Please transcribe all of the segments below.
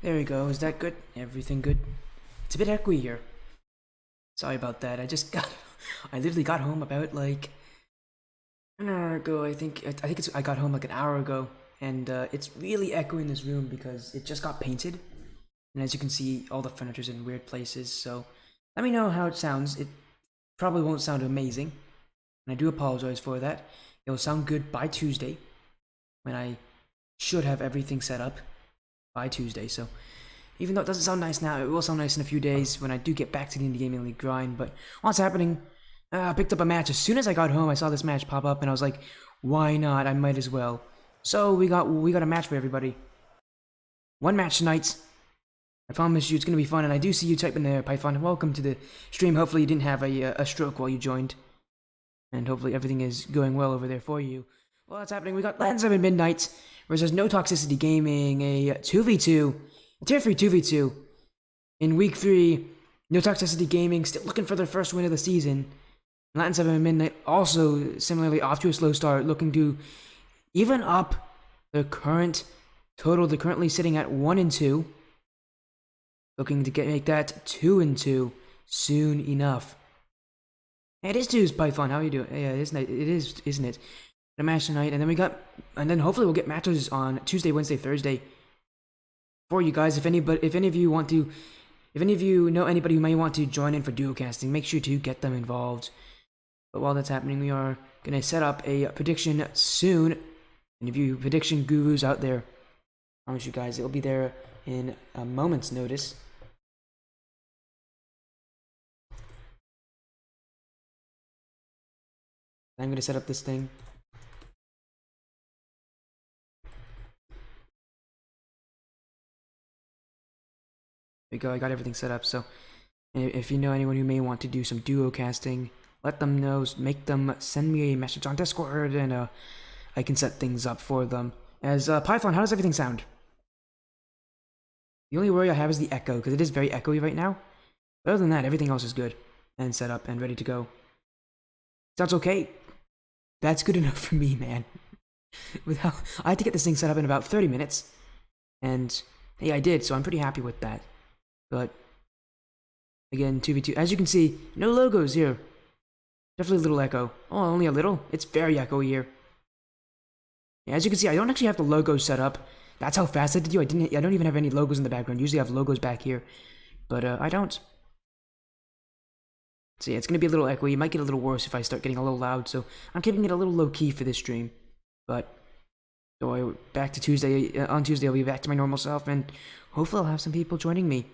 There we go. Is that good? Everything good? It's a bit echoey here. Sorry about that. I literally got home about like an hour ago. I got home like an hour ago, and it's really echoey in this room because it just got painted, and as you can see, all the furniture's in weird places. So let me know how it sounds. It probably won't sound amazing, and I do apologize for that. It'll sound good by Tuesday, when I should have everything set up by Tuesday. So even though it doesn't sound nice now, it will sound nice in a few days when I do get back to the Indie Gaming League grind. But what's happening? I picked up a match. As soon as I got home, I saw this match pop up, and I was like, why not? I might as well. So we got a match for everybody. One match tonight. I promise you it's going to be fun, and I do see you typing there, Python. Welcome to the stream. Hopefully you didn't have a stroke while you joined. And hopefully everything is going well over there for you. Well, that's happening. We got LatinSeven Midnight versus No Toxicity Gaming, a 2v2, a tier 3 2v2. In week 3, No Toxicity Gaming still looking for their first win of the season. LatinSeven Midnight also similarly off to a slow start, looking to even up their current total. They're currently sitting at 1-2, looking to make that 2-2 soon enough. Hey, it is Tuesday, Python. How are you doing? Yeah, it is, isn't it? A match tonight, and then hopefully we'll get matches on Tuesday, Wednesday, Thursday for you guys. If any of you know anybody who may want to join in for duo casting, make sure to get them involved. But while that's happening, we are gonna set up a prediction soon. Any of you prediction gurus out there, I promise you guys it'll be there in a moment's notice. I'm gonna set up this thing. There we go, I got everything set up. So if you know anyone who may want to do some duo casting, let them know, make them send me a message on Discord, and I can set things up for them. As Python, how does everything sound? The only worry I have is the echo, because it is very echoey right now. But other than that, everything else is good and set up and ready to go. Sounds okay. That's good enough for me, man. I had to get this thing set up in about 30 minutes, and hey, I did, so I'm pretty happy with that. But again, 2v2. As you can see, no logos here. Definitely a little echo. Oh, only a little? It's very echoey here. Yeah, as you can see, I don't actually have the logos set up. That's how fast I did you. I don't even have any logos in the background. Usually I have logos back here. But I don't. So yeah, it's going to be a little echoey. It might get a little worse if I start getting a little loud. So I'm keeping it a little low-key for this stream. But so back to Tuesday. On Tuesday, I'll be back to my normal self. And hopefully I'll have some people joining me.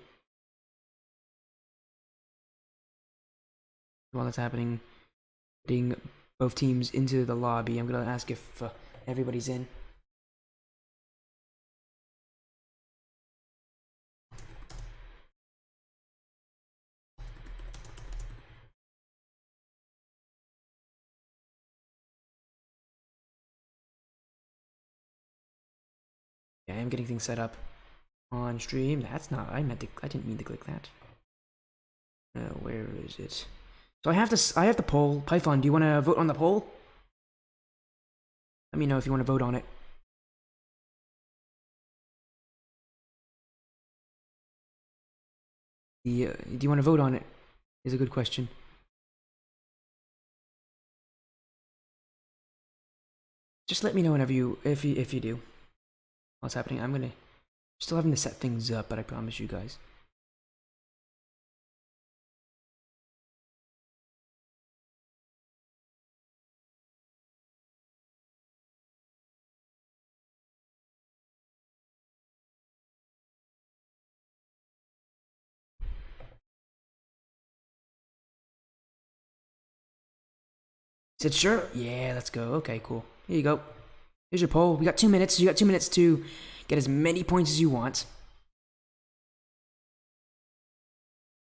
While that's happening, getting both teams into the lobby, I'm going to ask if everybody's in. Yeah, I am getting things set up on stream. I didn't mean to click that. Where is it? So I have the poll. Python, do you want to vote on the poll? Let me know if you want to vote on it. Do you want to vote on it? Is a good question. Just let me know whenever if you do. What's happening? I'm still having to set things up, but I promise you guys. Said sure? Yeah, let's go. Okay, cool. Here you go. Here's your poll. We got 2 minutes. You got 2 minutes to get as many points as you want.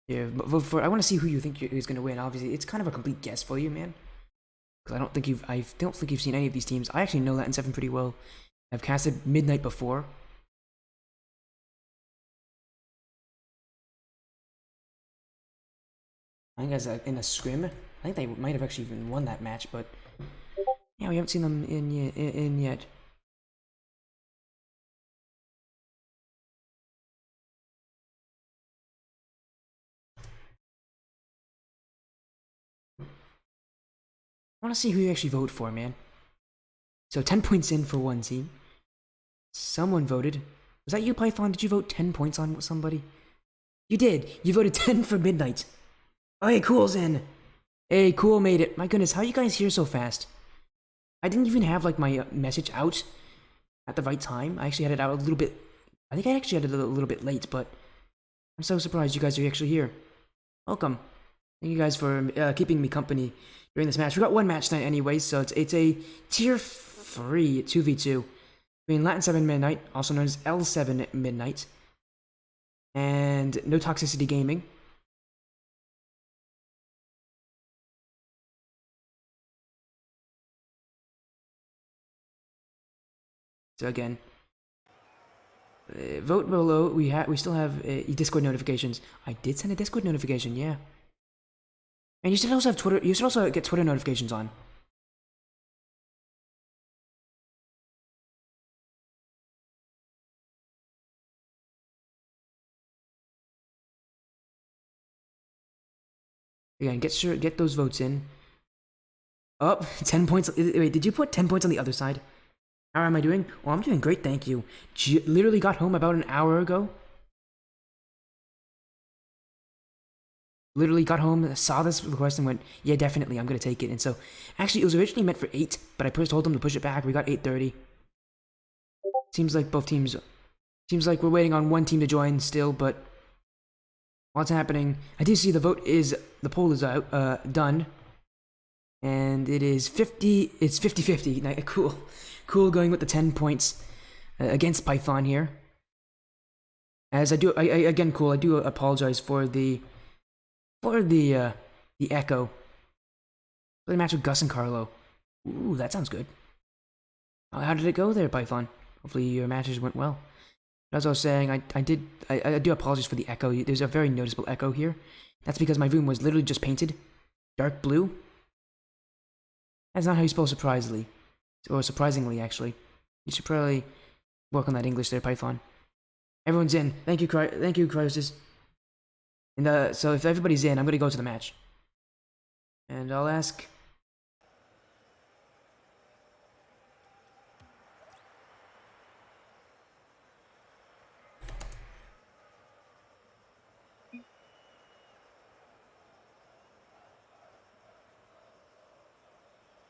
Yeah, but vote for. I want to see who you think is going to win. Obviously, it's kind of a complete guess for you, man. Because I don't think you've seen any of these teams. I actually know LatinSeven pretty well. I've casted Midnight before. I think as in a scrim. I think they might have actually even won that match, but yeah, we haven't seen them in yet. want to see who you actually vote for, man. So 10 points in for one team. Someone voted. Was that you, Python? Did you vote 10 points on somebody? You did. You voted 10 for Midnight. Oh, hey, Cool's in. Hey, Cool made it. My goodness, how are you guys here so fast? I didn't even have, like, my message out at the right time. I actually had it out a little bit... I think I actually had it a little bit late, but... I'm so surprised you guys are actually here. Welcome. Thank you guys for keeping me company during this match. We got one match tonight anyway, so it's a Tier 3 2v2 between LatinSeven Midnight, also known as L7 Midnight, and No Toxicity Gaming. So again, vote below. We still have Discord notifications. I did send a Discord notification, yeah. And you should also have Twitter. You should also get Twitter notifications on. Again, get those votes in. Up 10 points. Wait, did you put 10 points on the other side? How am I doing? Well, I'm doing great, thank you. Literally got home about an hour ago. Literally got home, saw this request, and went, yeah, definitely, I'm gonna take it. And so, actually, it was originally meant for 8, but I told them to push it back. We got 8:30. Seems like both teams. Seems like we're waiting on one team to join still, but what's happening? I do see the poll is out, done, and it is 50. It's 50-50. Cool going with the 10 points against Python here. As I do, again, Cool. I do apologize for the echo. For the match with Gus and Carlo. Ooh, that sounds good. How did it go there, Python? Hopefully your matches went well. As I was saying, I do apologize for the echo. There's a very noticeable echo here. That's because my room was literally just painted dark blue. That's not how you spell surprisingly. Or surprisingly, actually. You should probably work on that English there, Python. Everyone's in. Thank you, Crysis. And so if everybody's in, I'm gonna go to the match. And I'll ask...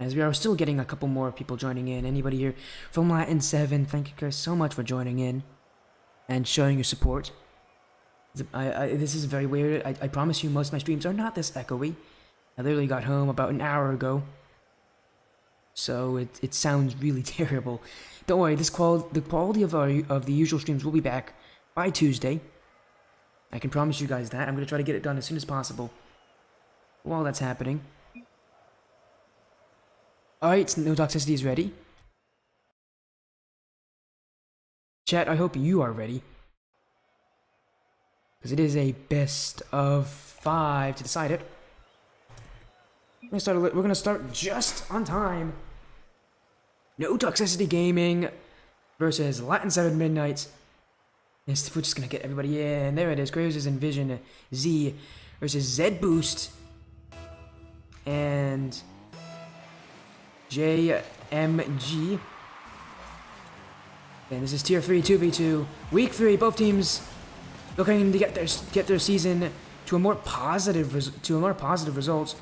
As we are still getting a couple more people joining in. Anybody here from LatinSeven, thank you guys so much for joining in and showing your support. This is very weird. I promise you most of my streams are not this echoey. I literally got home about an hour ago. So it sounds really terrible. Don't worry, the quality of the usual streams will be back by Tuesday. I can promise you guys that. I'm going to try to get it done as soon as possible. While that's happening. Alright, No Toxicity is ready. Chat, I hope you are ready. Because it is a best of 5 to decide it. We're gonna start just on time. No Toxicity Gaming versus LatinSeven Midnight. Yes, we're just gonna get everybody in. There it is. Graves' Envision Z versus Z Boost and JMG. And this is Tier 3 2v2. Week 3. Both teams looking to get their season to a more positive result.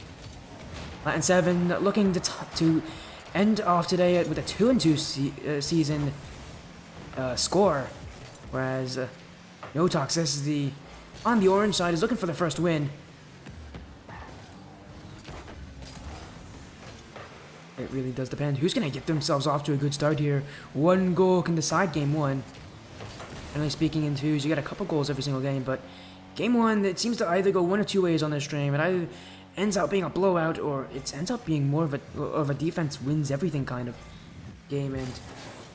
LatinSeven looking to end off today with a 2-2 season score, whereas No Toxicity on the orange side is looking for the first win. It really does depend who's going to get themselves off to a good start here. One goal can decide game one. Generally speaking, in twos, you get a couple goals every single game, but game one, it seems to either go one or two ways on this stream. It either ends up being a blowout, or it ends up being more of a defense wins everything kind of game. And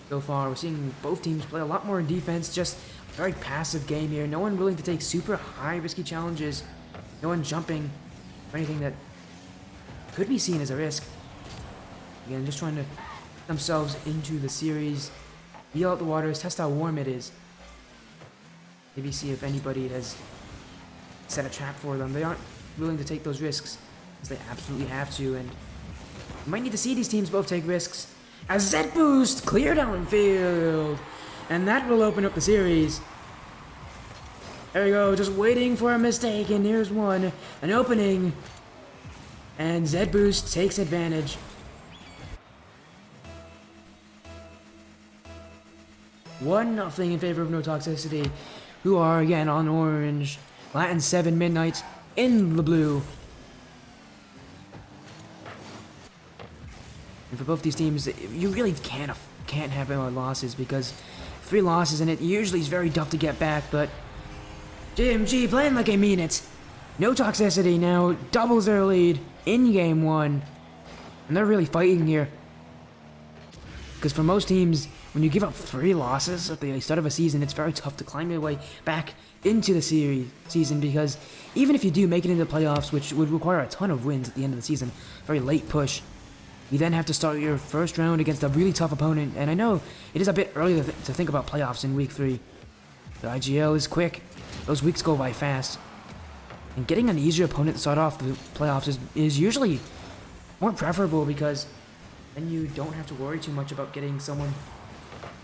so far, we're seeing both teams play a lot more in defense, just a very passive game here. No one willing to take super high risky challenges. No one jumping or anything that could be seen as a risk. Again, just trying to get themselves into the series, feel out the waters, test how warm it is. Maybe see if anybody has set a trap for them. They aren't willing to take those risks, because they absolutely have to, and You might need to see these teams both take risks. As Zed Boost clear downfield. And that will open up the series. There we go, just waiting for a mistake, and here's one. An opening. And Zed Boost takes advantage. 1-0 in favor of No Toxicity, who are again on orange. LatinSeven Midnight in the blue. And for both these teams, you really can't have any losses, because 3 losses in it usually is very tough to get back, but JMG playing like I mean it. No Toxicity now doubles their lead in game 1. And they're really fighting here. Because for most teams, when you give up 3 losses at the start of a season, it's very tough to climb your way back into the season, because even if you do make it into the playoffs, which would require a ton of wins at the end of the season, very late push, you then have to start your first round against a really tough opponent. And I know it is a bit early to think about playoffs in week 3. The IGL is quick. Those weeks go by fast. And getting an easier opponent to start off the playoffs is usually more preferable, because then you don't have to worry too much about getting someone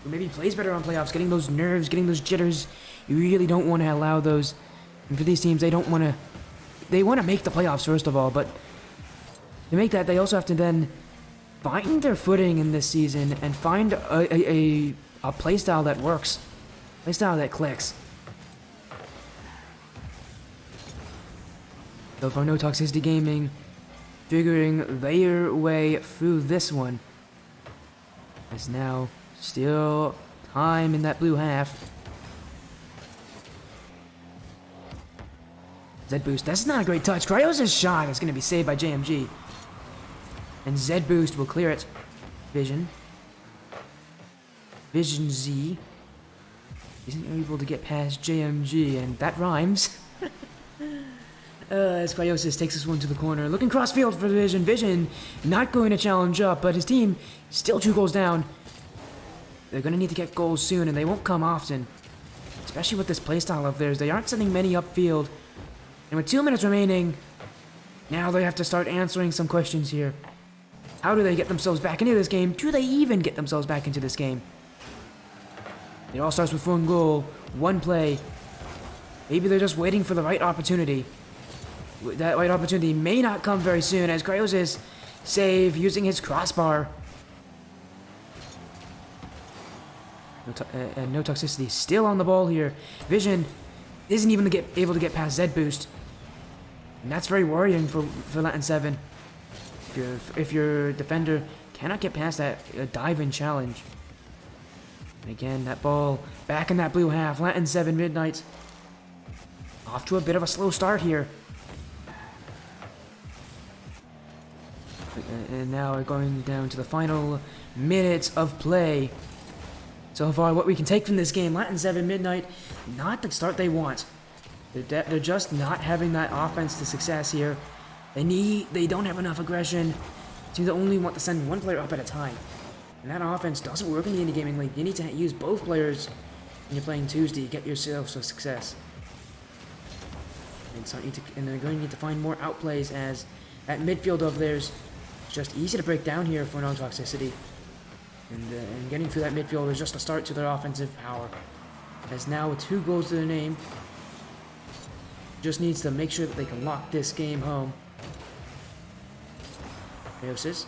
who maybe plays better on playoffs, getting those nerves, getting those jitters. You really don't want to allow those. And for these teams, they want to make the playoffs first of all, but to make that, they also have to then find their footing in this season and find a playstyle that works, playstyle that clicks. So for No Toxicity Gaming, figuring their way through this one, is now still time in that blue half. Zed Boost, that's not a great touch. Cryos' shot is going to be saved by JMG. And Zed Boost will clear it. Vision Z isn't able to get past JMG, and that rhymes. As Cryosis takes this one to the corner, looking cross-field for Vision. Vision not going to challenge up, but his team still 2 goals down. They're going to need to get goals soon, and they won't come often. Especially with this playstyle of theirs. They aren't sending many upfield. And with 2 minutes remaining, now they have to start answering some questions here. How do they get themselves back into this game? Do they even get themselves back into this game? It all starts with 1 goal, 1 play. Maybe they're just waiting for the right opportunity. That right opportunity may not come very soon, as Cryosis save using his crossbar. No Toxicity still on the ball here. Vision isn't even able to get past Zed Boost. And that's very worrying for LatinSeven. If your defender cannot get past that dive-in challenge. And again, that ball back in that blue half. LatinSeven Midnight off to a bit of a slow start here. And now we're going down to the final minutes of play. So far, what we can take from this game, LatinSeven Midnight, not the start they want. They're just not having that offense to success here. They don't have enough aggression. They only want to send 1 player up at a time. And that offense doesn't work in the Indie Gaming League. You need to use both players when you're playing Tuesday to get yourself some success. And they're going to need to find more outplays, as that midfield of theirs is just easy to break down here for No Toxicity. And getting through that midfield is just a start to their offensive power. As now with 2 goals to their name, just needs to make sure that they can lock this game home. Cryosis.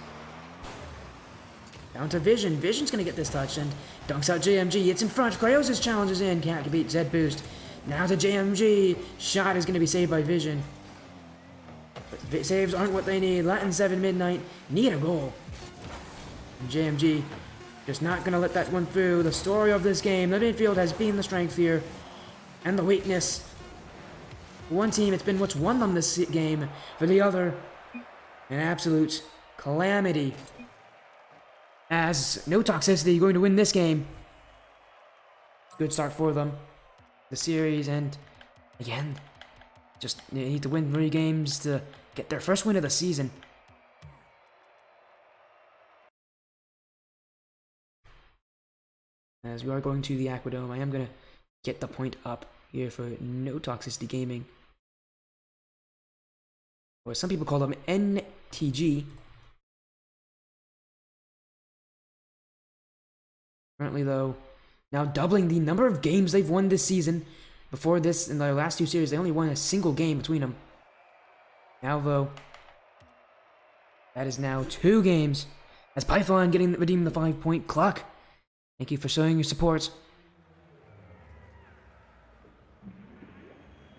Down to Vision. Vision's going to get this touch and dunks out JMG. It's in front. Cryosis challenges in. Can't beat Zed Boost. Now to JMG. Shot is going to be saved by Vision. But saves aren't what they need. LatinSeven Midnight need a goal. And JMG just not going to let that one through. The story of this game, the midfield has been the strength here and the weakness. For one team, it's been what's won them this game. For the other, an absolute calamity. As No Toxicity going to win this game. Good start for them. The series, and again, just they need to win 3 games to get their first win of the season. As we are going to the Aquadome, I am going to get the point up here for No Toxicity Gaming. Or some people call them NTG. Currently, though, now doubling the number of games they've won this season. Before this, in their last 2 series, they only won a single game between them. Now, though, that is now 2 games. As Python redeeming the 5-point clock. Thank you for showing your support.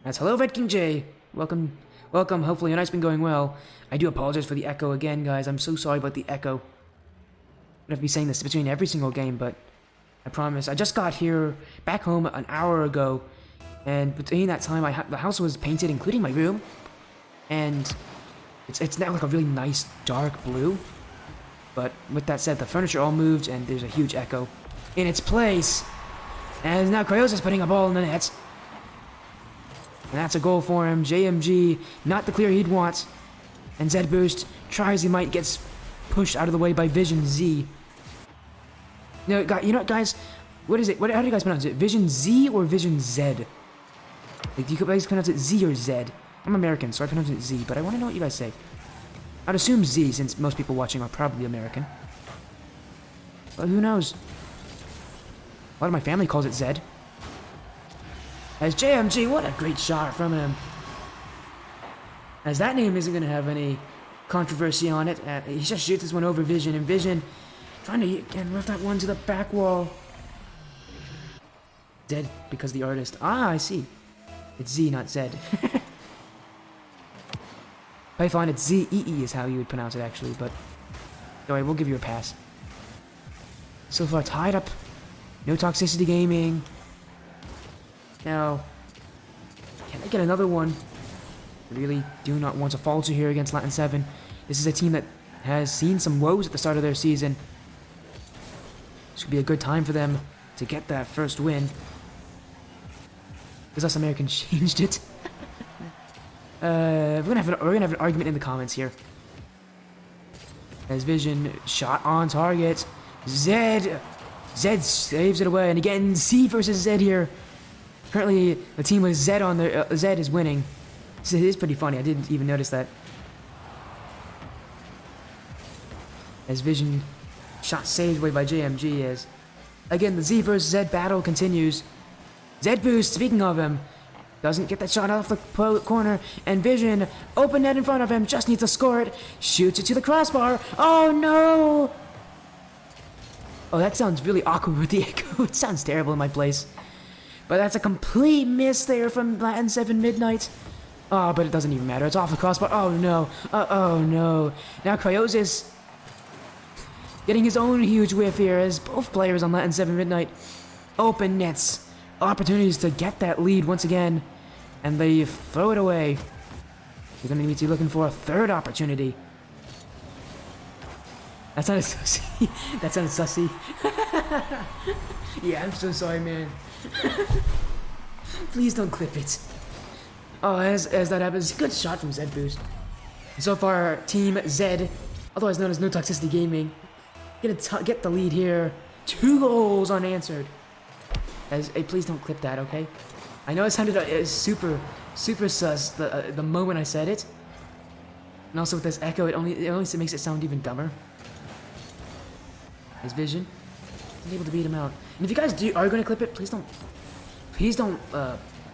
As hello, Red King J. Welcome. Hopefully your night's been going well. I do apologize for the echo again, guys. I'm so sorry about the echo. I'm gonna be saying this between every single game, but I promise. I just got here back home an hour ago, and between that time, the house was painted, including my room, and it's now like a really nice dark blue. But with that said, the furniture all moved, and there's a huge echo in its place. And now Crayosa's putting a ball in the net. And that's a goal for him. JMG, not the clear he'd want. And Zed Boost tries, he might, gets pushed out of the way by Vision Z. You know what, guys? What is it? How do you guys pronounce it? Vision Z or Vision Z? Like, do you guys pronounce it Z or Z? I'm American, so I pronounce it Z, but I want to know what you guys say. I'd assume Z, since most people watching are probably American. But who knows? A lot of my family calls it Zed. As JMG, what a great shot from him. As that name isn't going to have any controversy on it. He just shoots this one over Vision, and Vision trying to again riff that one to the back wall. Dead because the artist. Ah, I see. It's Z, not Zed. Python, it's Z-E-E is how you would pronounce it actually, but don't worry, we'll give you a pass. So far, tied up. No Toxicity Gaming. Now, can I get another one? I really do not want to falter here against LatinSeven. This is a team that has seen some woes at the start of their season. This could be a good time for them to get that first win. Because us Americans changed it. We're gonna have an argument in the comments here. As Vision shot on target. Zed saves it away, and again Z versus Zed here. Currently, the team with Zed on their Zed is winning. So it is pretty funny. I didn't even notice that. As Vision shot saved away by JMG. As again the Z versus Zed battle continues. Zed Boost, speaking of him, doesn't get that shot off the corner, and Vision, open net in front of him, just needs to score it, shoots it to the crossbar. Oh no! Oh, that sounds really awkward with the echo. It sounds terrible in my place. But that's a complete miss there from LatinSeven Midnight. Oh, but it doesn't even matter. It's off the crossbar. Oh no. Oh no. Now Crayosis getting his own huge whiff here as both players on LatinSeven Midnight open nets. Opportunities to get that lead once again, and they throw it away. You're going to need to be looking for a third opportunity. That sounded sussy. That sounded sussy. Yeah, I'm so sorry, man. Please don't clip it. Oh, as that happens, good shot from Zed Boost. So far, Team Zed, otherwise known as No Toxicity Gaming, get the lead here. 2 goals unanswered. Hey, please don't clip that, okay? I know it sounded super sus the moment I said it, and also with this echo, it only makes it sound even dumber. His Vision is able to beat him out. And if you guys are going to clip it, please don't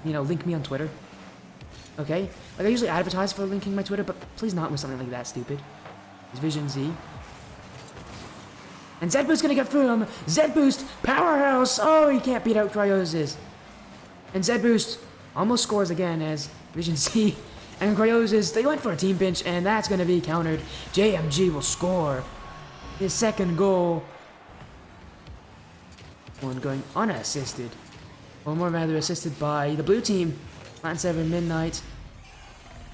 link me on Twitter. Okay? Like I usually advertise for linking my Twitter, but please not with something like that stupid. His Vision Z. And Zed Boost gonna get through him. Zed Boost, powerhouse. Oh, he can't beat out Crayosis. And Zed Boost almost scores again as Vision Z and Crayosis, they went for a team pinch, and that's gonna be countered. JMG will score his second goal. One going unassisted. One more rather assisted by the blue team. LatinSeven Midnight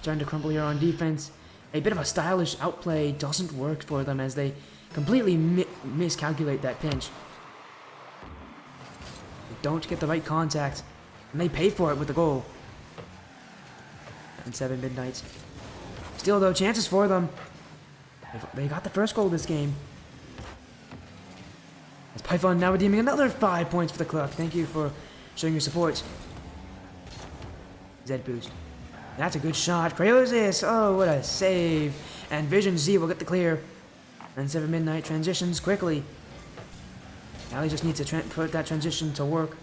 trying to crumble here on defense. A bit of a stylish outplay doesn't work for them as they completely miscalculate that pinch. They don't get the right contact, and they pay for it with the goal. LatinSeven Midnight. Still, though, chances for them. They got the first goal of this game. As Python now redeeming another 5 points for the club. Thank you for showing your support. Zed Boost. That's a good shot. Crayosis! Oh, what a save. And Vision Z will get the clear. LatinSeven Midnight transitions quickly. Now he just needs to put that transition to work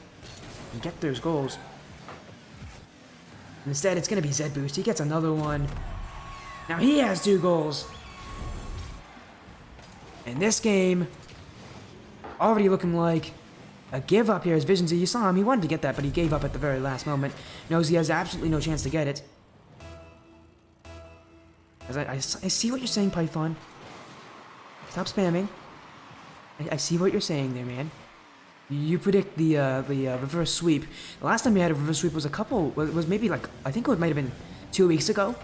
and get those goals. Instead, it's going to be Z Boost. He gets another one. Now he has 2 goals. And this game, already looking like a give up here as Vision Z. You saw him, he wanted to get that, but he gave up at the very last moment. Knows he has absolutely no chance to get it. As I see what you're saying, Python. Stop spamming. I see what you're saying there, man. You predict the reverse sweep. The last time we had a reverse sweep was maybe like, I think it might have been 2 weeks ago.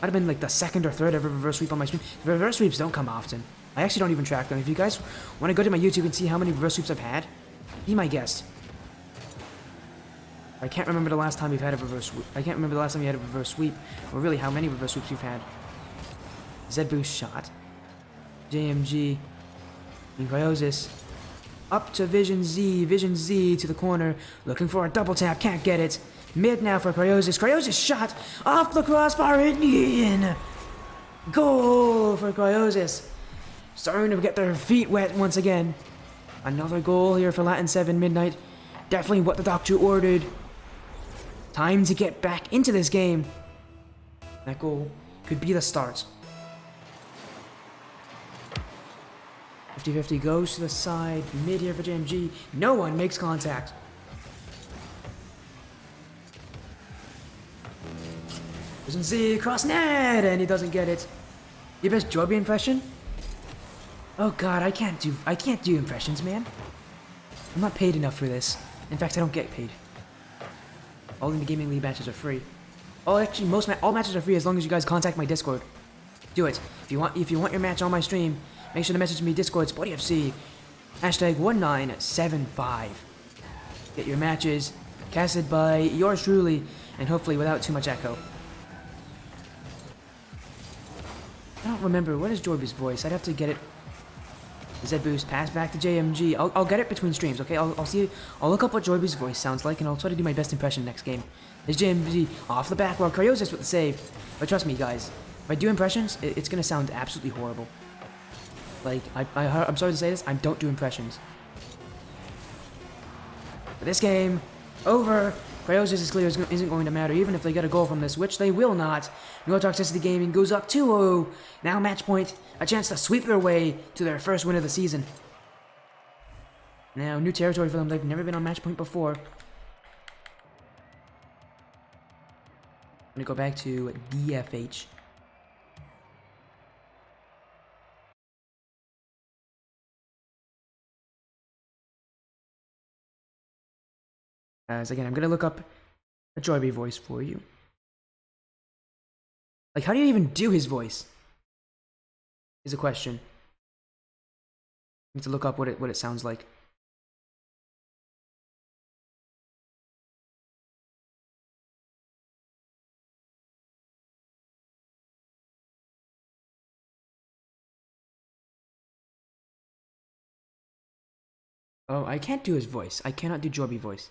Might have been like the 2nd or 3rd ever reverse sweep on my stream. Reverse sweeps don't come often. I actually don't even track them. If you guys want to go to my YouTube and see how many reverse sweeps I've had, be my guest. I can't remember the last time we've had a reverse sweep. I can't remember the last time we had a reverse sweep, or really how many reverse sweeps we've had. Z Boost shot. JMG. And Cryosis. Up to Vision Z. Vision Z to the corner. Looking for a double tap. Can't get it. Mid now for Cryosis. Cryosis shot off the crossbar and in. Goal for Cryosis. Starting to get their feet wet once again. Another goal here for LatinSeven Midnight. Definitely what the doctor ordered. Time to get back into this game. That goal could be the start. 50-50 goes to the side. Mid here for JMG. No one makes contact. Doesn't see cross net, and he doesn't get it. Your best Joby impression? Oh god, I can't do impressions, man. I'm not paid enough for this. In fact, I don't get paid. All Indie Gaming League matches are free. Oh, actually, all matches are free as long as you guys contact my Discord. Do it. If you want your match on my stream, make sure to message me Discord SportyFC #1975. Get your matches casted by yours truly, and hopefully without too much echo. I don't remember what is Jorby's voice. I'd have to get it. Z Boost, pass back to JMG. I'll get it between streams, okay? I'll see. I'll look up what Joyby's voice sounds like, and I'll try to do my best impression next game. There's JMG off the back while Cryosis with the save. But trust me, guys, if I do impressions, it's gonna sound absolutely horrible. Like, I'm sorry to say this, I don't do impressions. But this game, over. Cryosis is clear isn't going to matter, even if they get a goal from this, which they will not. No Toxicity Gaming goes up 2-0. Now match point, a chance to sweep their way to their first win of the season. Now, new territory for them. They've never been on match point before. I'm gonna go back to DFH. As again, I'm gonna look up a Joyby voice for you. Like, how do you even do his voice? Is a question. I need to look up what it sounds like. Oh, I can't do his voice. I cannot do Joyby voice.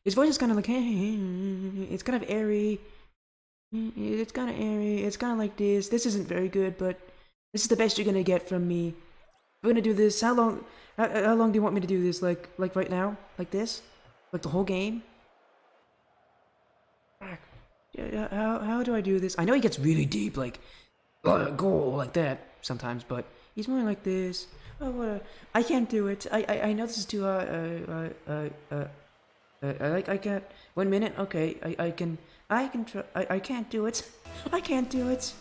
His voice is kind of like, it's kind of airy. It's kind of airy. It's kind of like this. This isn't very good, but this is the best you're gonna get from me. I'm gonna do this. How long do you want me to do this? Like right now? Like this? Like the whole game? How do I do this? I know he gets really deep, like goal like that sometimes, but he's more like this. Oh, I can't do it. I know this is too I can't. 1 minute. Okay, I can try. I can't do it. I can't do it.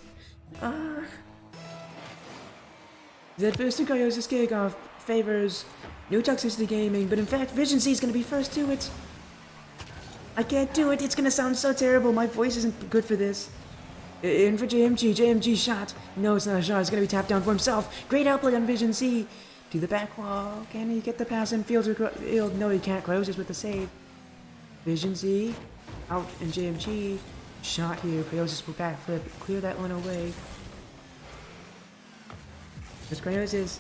The boost and Cryosis Kickoff favors new Toxicity Gaming, but in fact, Vision Z is gonna be first to it. I can't do it. It's gonna sound so terrible. My voice isn't good for this. In for JMG. JMG shot. No, it's not a shot. It's gonna be tapped down for himself. Great outplay on Vision Z. To the back wall. Can he get the pass in field? No, he can't. Cryosis with the save. Vision Z. Out and JMG. Shot here. Cryosis will backflip. Clear that one away. There's Cryosis.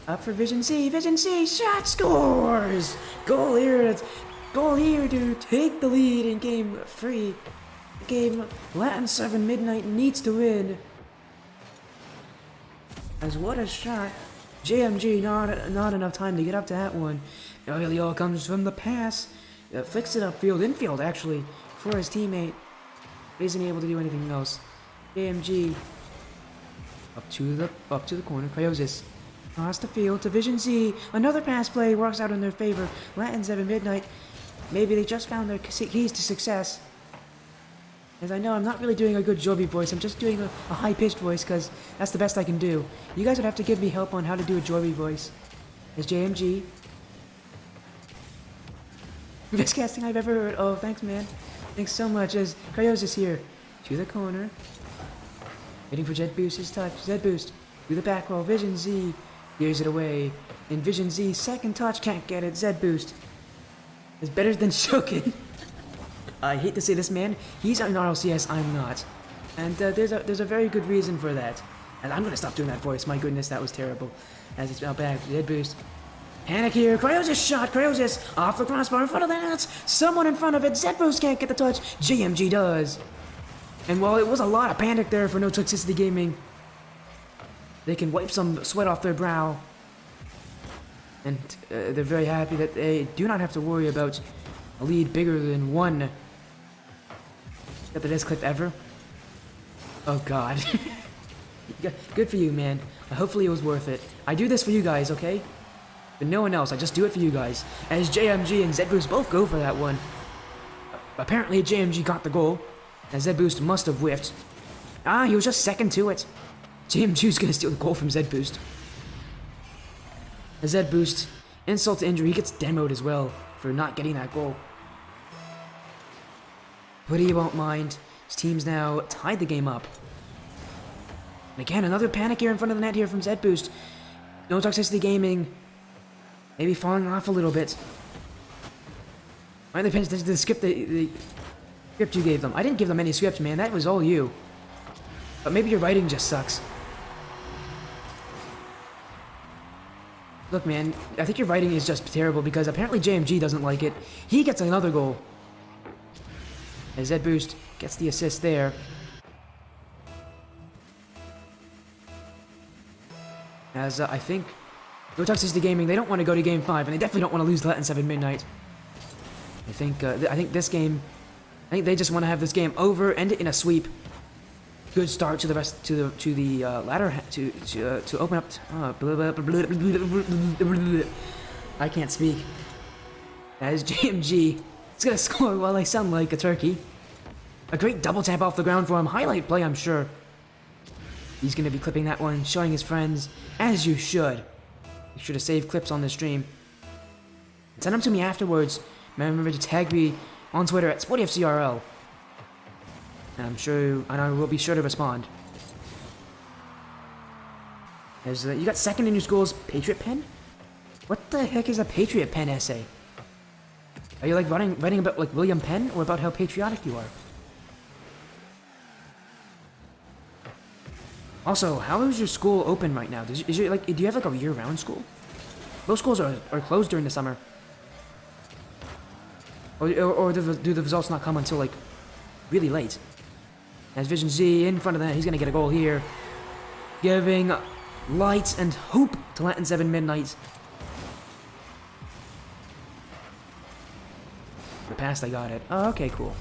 Up for Vision Z. Vision Z. Shot scores. Goal here to take the lead in game 3. Game LatinSeven Midnight needs to win. As what a shot. JMG, not enough time to get up to that one. Elio comes from the pass. Flicks it upfield, infield actually, for his teammate. Isn't able to do anything else. JMG up to the corner. Cryosis across the field to Vision Z. Another pass play works out in their favor. LatinSeven Midnight. Maybe they just found their keys to success. As I know, I'm not really doing a good Joby voice. I'm just doing a high-pitched voice because that's the best I can do. You guys would have to give me help on how to do a Joby voice. There's JMG. Best casting I've ever heard. Oh, thanks, man. Thanks so much. As Cryosis here. To the corner. Waiting for Zed Boost's touch. Zed Boost. Through the back row. Vision Z. Clears it away. And Vision Z. Second touch. Can't get it. Zed Boost. Is better than Shokin. I hate to say this, man. He's an RLCS, I'm not. And there's a very good reason for that. And I'm gonna stop doing that voice. My goodness, that was terrible. As it's now back, Zed Boost. Panic here. Cryosis shot. Cryosis off the crossbar in front of the net. Someone in front of it. Zed Boost can't get the touch. JMG does. And while it was a lot of panic there for no Toxicity Gaming, they can wipe some sweat off their brow. And they're very happy that they do not have to worry about a lead bigger than one. Got the best clip ever. Oh god. Good for you, man. Hopefully it was worth it. I do this for you guys, okay? But no one else. I just do it for you guys. As JMG and Zed Boost both go for that one. Apparently JMG got the goal. And Zed Boost must have whiffed. Ah, he was just second to it. JMG's gonna steal the goal from Zed Boost. As Zed Boost, insult to injury, he gets demoed as well for not getting that goal. But he won't mind. His team's now tied the game up. And again, another panic here in front of the net here from Zed Boost. No Toxicity Gaming. Maybe falling off a little bit. Why are they paying attention to the script you gave them? I didn't give them any script, man. That was all you. But maybe your writing just sucks. Look, man, I think your writing is just terrible because apparently JMG doesn't like it. He gets another goal. As Zed Boost gets the assist there. As I think no Toxicity Gaming, they don't want to go to Game 5, and they definitely don't want to lose LatinSeven Midnight. I think this game, I think they just want to have this game over, end it in a sweep. Good start to the rest to the ladder to open up. I can't speak. As JMG, it's gonna score while I sound like a turkey. A great double tap off the ground for him. Highlight play, I'm sure. He's gonna be clipping that one, showing his friends, as you should. Make sure to save clips on the stream. Send them to me afterwards. Remember to tag me on Twitter at SportyFCRL. And I will be sure to respond. As you got second in your school's Patriot Pen? What the heck is a Patriot Pen essay? Are you like writing about like William Penn or about how patriotic you are? Also, how is your school open right now? Do you have like a year-round school? Most schools are closed during the summer. Or do the results not come until like really late? As Vision Z in front of that, he's gonna get a goal here, giving light and hope to LatinSeven Midnight. The pass, they got it. Oh, okay, cool.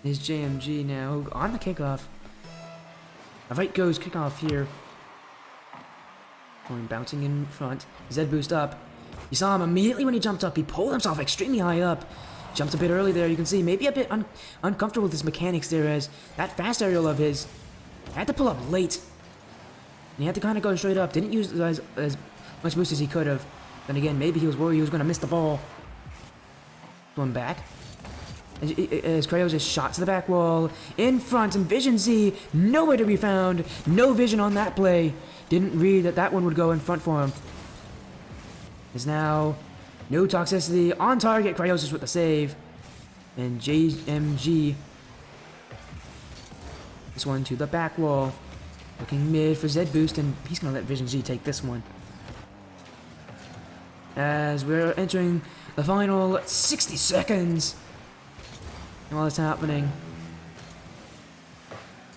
Is JMG now on the kickoff. A right goes kickoff here. Going bouncing in front. Zed Boost up. You saw him immediately when he jumped up. He pulled himself extremely high up. Jumped a bit early there. You can see maybe a bit uncomfortable with his mechanics there as that fast aerial of his had to pull up late. And he had to kind of go straight up. Didn't use as much boost as he could have. Then again, maybe he was worried he was going to miss the ball. Going back. As Kratos just shot to the back wall. In front, and Vision Z, nowhere to be found. No vision on that play. Didn't read that one would go in front for him. Is now no Toxicity on target. Cryosis with the save. And JMG. This one to the back wall. Looking mid for Zed Boost, and he's going to let Vision Z take this one. as we're entering the final 60 seconds. And while it's happening,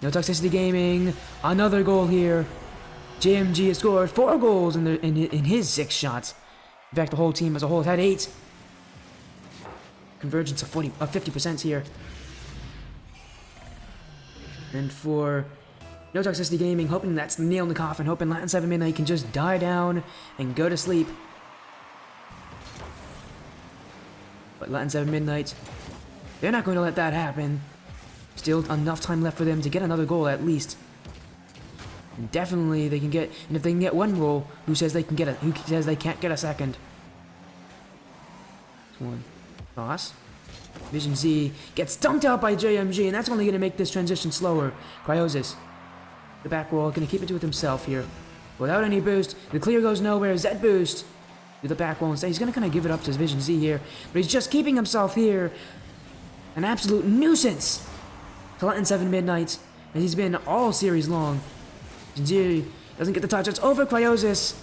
no Toxicity Gaming, another goal here. JMG has scored 4 goals in his 6 shots. In fact, the whole team as a whole has had 8. Convergence of 50% here. And for No Toxicity Gaming, hoping that's the nail in the coffin, hoping LatinSeven Midnight can just die down and go to sleep. But LatinSeven Midnight, they're not going to let that happen. Still enough time left for them to get another goal at least. And definitely they can get, and if they can get 1 goal, who says they can't get a second? One toss. Vision Z gets dunked out by JMG, and that's only going to make this transition slower. Cryosis, the back wall, going to keep it to it himself here. Without any boost, the clear goes nowhere. Z boost to the back wall instead. He's going to kind of give it up to Vision Z here, but he's just keeping himself here. An absolute nuisance to LatinSeven Midnight, as he's been all series long. Vision Z doesn't get the touch. It's over Cryosis,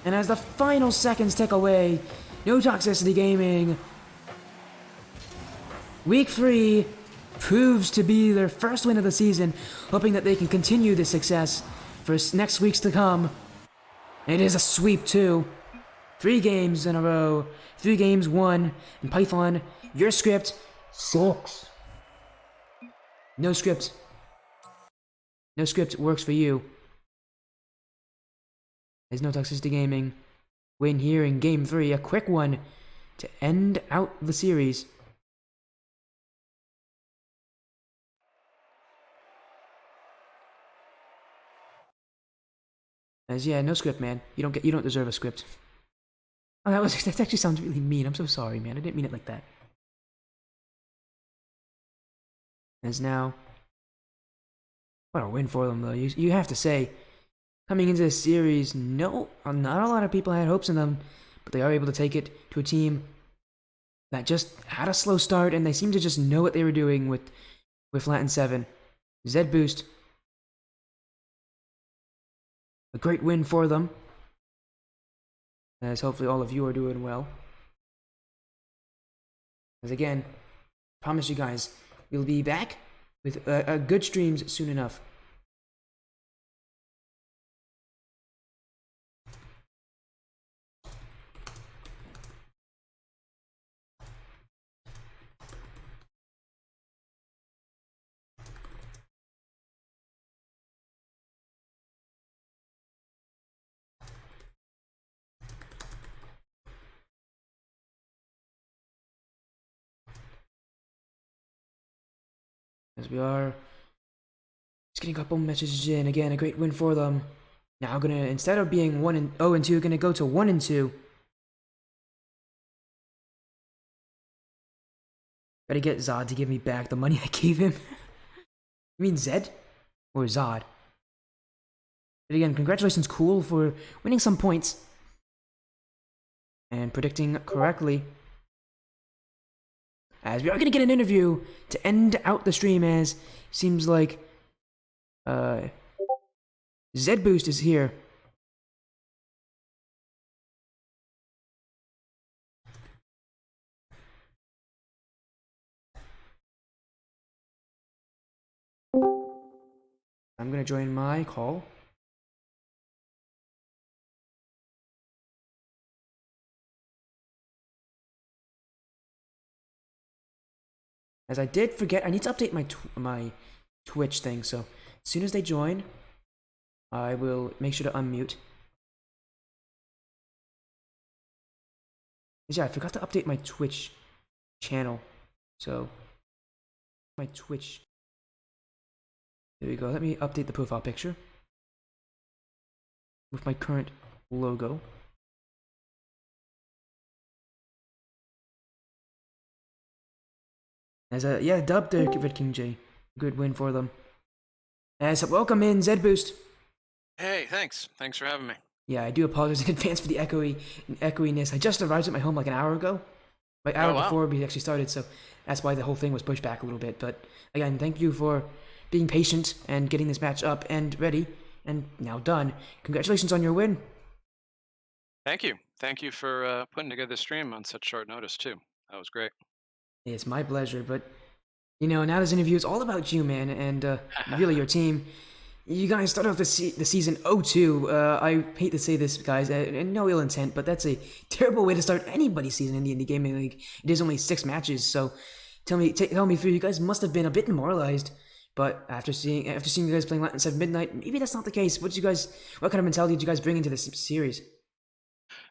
and as the final seconds tick away, No Toxicity Gaming, Week 3 proves to be their first win of the season, hoping that they can continue this success for next weeks to come. And it is a sweep too. 3 games in a row. 3 games won. And Python, your script sucks. No script. No script works for you. There's No Toxicity Gaming win here in Game 3. A quick one to end out the series. As yeah, no script, man. You don't deserve a script. Oh, that actually sounds really mean. I'm so sorry, man. I didn't mean it like that. As now, what a win for them, though. You have to say, coming into this series, not a lot of people had hopes in them, but they are able to take it to a team that just had a slow start, and they seem to just know what they were doing with LatinSeven. Z boost. A great win for them, as hopefully all of you are doing well. As again, promise you guys, we'll be back with good streams soon enough. As we are just getting a couple messages in. Again, a great win for them. Now gonna, instead of being 0-2, gonna go to 1-2. Gotta get Zod to give me back the money I gave him. You mean Zed? Or Zod? But again, congratulations, Cool, for winning some points. And predicting correctly. As we are going to get an interview to end out the stream, as seems like Z Boost is here. I'm going to join my call. As I did forget, I need to update my Twitch thing, so as soon as they join, I will make sure to unmute. Yeah, I forgot to update my Twitch channel, so my Twitch. There we go. Let me update the profile picture with my current logo. As a yeah, dub there, Vid King J. Good win for them. As welcome in Z Boost. Hey, thanks. Thanks for having me. Yeah, I do apologize in advance for the echoiness. I just arrived at my home like an hour ago, like hour before we actually started, so that's why the whole thing was pushed back a little bit. But again, thank you for being patient and getting this match up and ready and now done. Congratulations on your win. Thank you. Thank you for putting together the stream on such short notice too. That was great. It's my pleasure, but now this interview is all about you, man, and really your team. You guys start off the season 0-2. I hate to say this, guys, and no ill intent, but that's a terrible way to start anybody's season in the Indie Gaming League. It is only 6 matches, so tell me through. You guys must have been a bit demoralized, but after seeing you guys playing LatinSeven Midnight, maybe that's not the case. What kind of mentality did you guys bring into this series?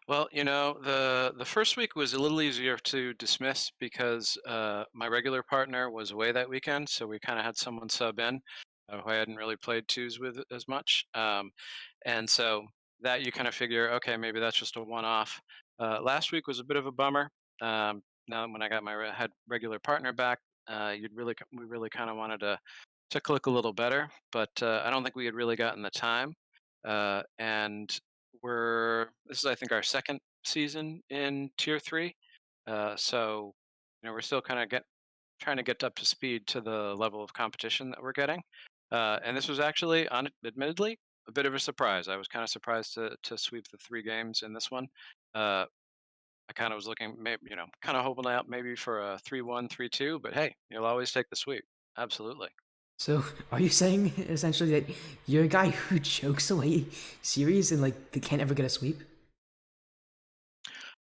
Well, the first week was a little easier to dismiss because my regular partner was away that weekend, so we kind of had someone sub in who I hadn't really played twos with as much, and so that you kind of figure, okay, maybe that's just a one-off. Last week was a bit of a bummer. Now when I got my had regular partner back, we really kind of wanted to click a little better, but I don't think we had really gotten the time, and this is I think our second season in tier 3. So we're still kind of trying to get up to speed to the level of competition that we're getting. And this was actually admittedly a bit of a surprise. I was kind of surprised to sweep the 3 games in this one. uh, I kind of was looking, maybe, kind of hoping out maybe for a 3-1, 3-2, but hey, you'll always take the sweep. Absolutely. So, are you saying essentially that you're a guy who chokes away series and like they can't ever get a sweep?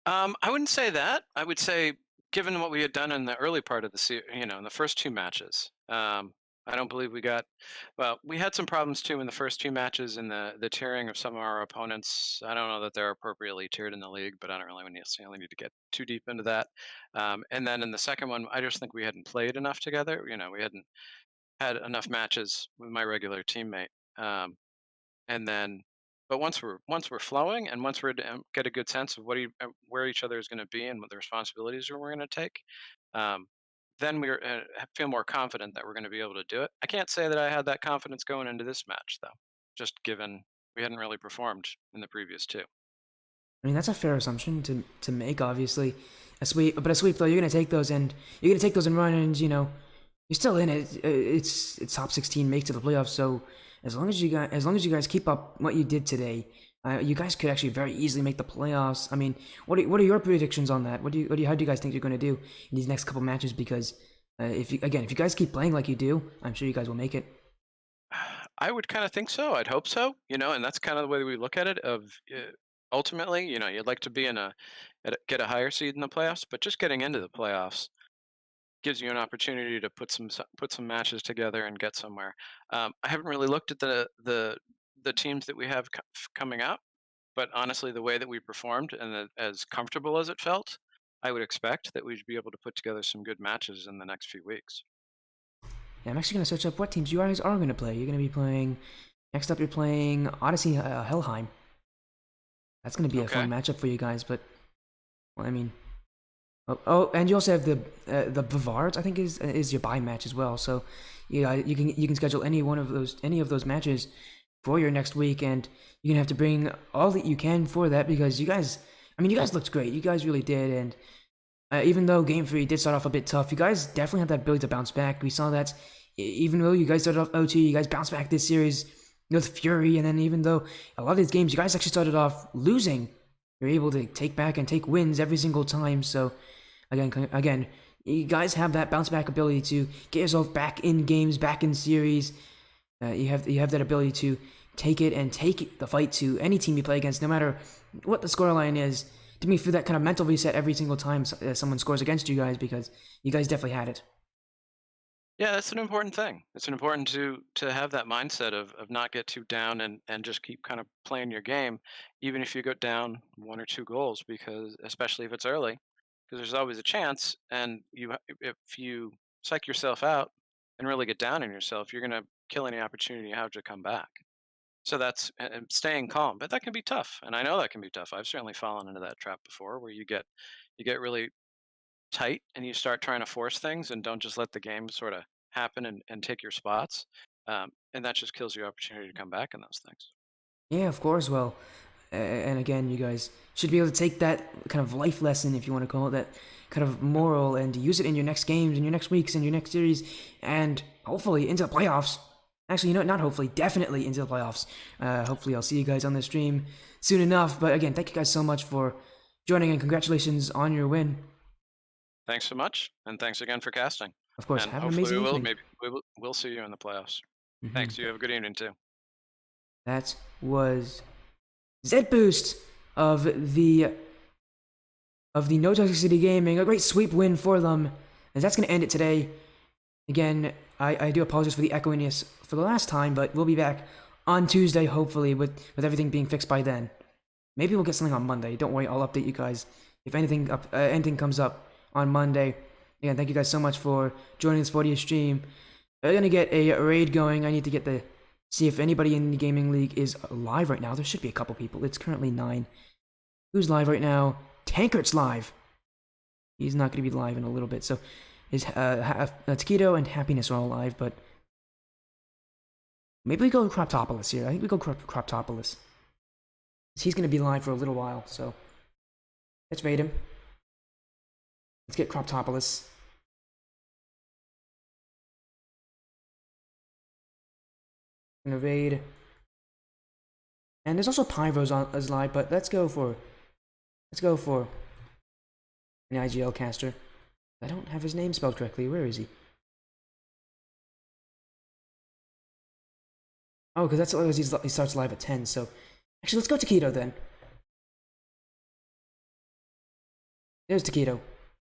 I wouldn't say that. I would say, given what we had done in the early part of in the first 2 matches, I don't believe we got. Well, we had some problems too in the first 2 matches in the tiering of some of our opponents. I don't know that they're appropriately tiered in the league, but I don't really necessarily need to get too deep into that. And then in the second one, I just think we hadn't played enough together. We hadn't had enough matches with my regular teammate. And then but once we're flowing, and once get a good sense of where each other is going to be and what the responsibilities are we're going to take, um, then feel more confident that we're going to be able to do it. I can't say that I had that confidence going into this match though, just given we hadn't really performed in the previous 2. I mean, that's a fair assumption to make. Obviously, a sweep though, you're gonna take those and run, and you're still in it. It's top 16 make to the playoffs. So as long as you guys keep up what you did today, you guys could actually very easily make the playoffs. I mean, what are your predictions on that? How do you guys think you're gonna do in these next couple matches? Because if you guys keep playing like you do, I'm sure you guys will make it. I would kind of think so. I'd hope so. And that's kind of the way we look at it. Ultimately, you'd like to be get a higher seed in the playoffs, but just getting into the playoffs gives you an opportunity to put some matches together and get somewhere. I haven't really looked at the teams that we have coming up, but honestly, the way that we performed and as comfortable as it felt, I would expect that we'd be able to put together some good matches in the next few weeks. Yeah, I'm actually gonna search up what teams you guys are gonna play. You're gonna be playing. Next up, you're playing Odyssey Helheim. That's gonna be a Okay. fun matchup for you guys. But well, I mean, and you also have the Bavards. I think is your bye match as well. So yeah, you can schedule any of those matches for your next week, and you're gonna have to bring all that you can for that because you guys. I mean, you guys looked great. You guys really did, and even though Game 3 did start off a bit tough, you guys definitely had that ability to bounce back. We saw that even though you guys started off 0-2, you guys bounced back this series with fury, and then even though a lot of these games you guys actually started off losing, you're able to take back and take wins every single time. So again, you guys have that bounce back ability to get yourself back in games, back in series. You have that ability to take it and take the fight to any team you play against, no matter what the scoreline is. To me, feel that kind of mental reset every single time someone scores against you guys because you guys definitely had it. Yeah, that's an important thing. It's important to have that mindset of not get too down and just keep kind of playing your game, even if you go down 1 or 2 goals, because especially if it's early, because there's always a chance, and if you psych yourself out and really get down on yourself, you're gonna kill any opportunity you have to come back. So that's and staying calm, but that can be tough, and I know that can be tough. I've certainly fallen into that trap before, where you get really tight and you start trying to force things and don't just let the game sort of happen and take your spots. And that just kills your opportunity to come back in those things. Yeah, of course. Well, and again, you guys should be able to take that kind of life lesson, if you want to call it that, kind of moral, and use it in your next games, in your next weeks, in your next series, and hopefully into the playoffs. Actually, not hopefully, definitely into the playoffs. Hopefully, I'll see you guys on the stream soon enough. But again, thank you guys so much for joining and congratulations on your win. Thanks so much, and thanks again for casting. Of course, And have an hopefully amazing we will evening. maybe we'll see you in the playoffs. Hmm. Thanks. You have a good evening too. That was Zed Boost of the No Toxicity Gaming. A great sweep win for them. And that's going to end it today. Again, I do apologize for the echoiness for the last time, but we'll be back on Tuesday, hopefully, with everything being fixed by then. Maybe we'll get something on Monday. Don't worry, I'll update you guys if anything comes up on Monday. Again, thank you guys so much for joining this 40th stream. We're gonna get a raid going. I need to see if anybody in the gaming league is live right now. There should be a couple people. It's currently 9. Who's live right now? Tankert's live. He's not gonna be live in a little bit. So, Taquito and Happiness are all live, but maybe we go Croptopolis here. I think we go Croptopolis. He's gonna be live for a little while, so let's raid him. Let's get Croptopolis. Gonna raid. And there's also Pyros as live, but let's go for an IGL caster. I don't have his name spelled correctly. Where is he? Oh, because he starts live at 10, so actually let's go Taquito then. There's Taquito.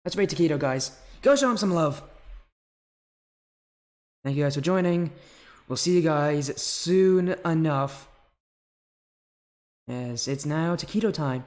Let's raid Taquito, guys. Go show him some love. Thank you guys for joining. We'll see you guys soon enough, as it's now Taquito time.